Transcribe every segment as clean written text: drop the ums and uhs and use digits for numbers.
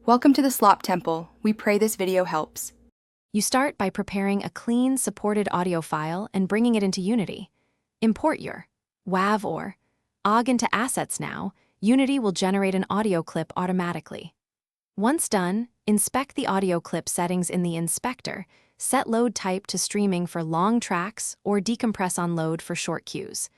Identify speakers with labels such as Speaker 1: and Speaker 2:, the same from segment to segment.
Speaker 1: Welcome to the Slop Temple. We pray this video helps.
Speaker 2: You start by preparing a clean, supported audio file and bringing it into Unity. Import your WAV or OGG into Assets now. Unity will generate an audio clip automatically. Once done, inspect the audio clip settings in the inspector, set load type to streaming for long tracks or decompress on load for short cues.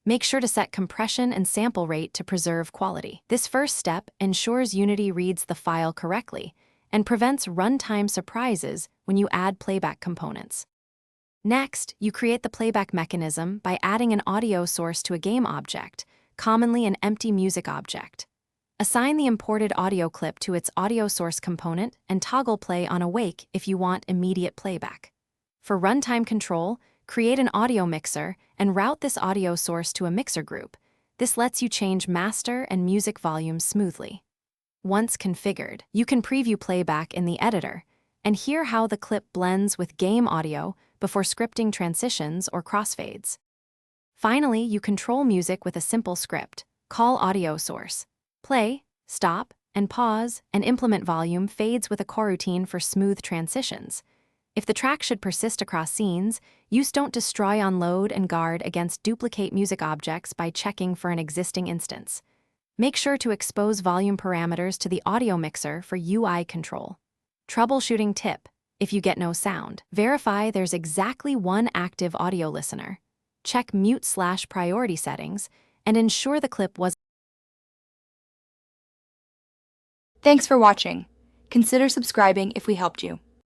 Speaker 2: Make sure to set compression and sample rate to preserve quality. This first step ensures Unity reads the file correctly and prevents runtime surprises when you add playback components. Next, you create the playback mechanism by adding an audio source to a game object, commonly an empty music object. Assign the imported audio clip to its audio source component and toggle play on awake if you want immediate playback. For runtime control, create an audio mixer and route this audio source to a mixer group. This lets you change master and music volumes smoothly. Once configured, you can preview playback in the editor and hear how the clip blends with game audio before scripting transitions or crossfades. Finally, you control music with a simple script. Call audio source. Play, stop, and pause, and implement volume fades with a coroutine for smooth transitions. If the track should persist across scenes, use Don't Destroy on load and guard against duplicate music objects by checking for an existing instance. Make sure to expose volume parameters to the audio mixer for UI control. Troubleshooting tip: if you get no sound, verify there's exactly one active audio listener. Check mute/priority settings and ensure the clip was.
Speaker 1: Thanks for watching. Consider subscribing if we helped you.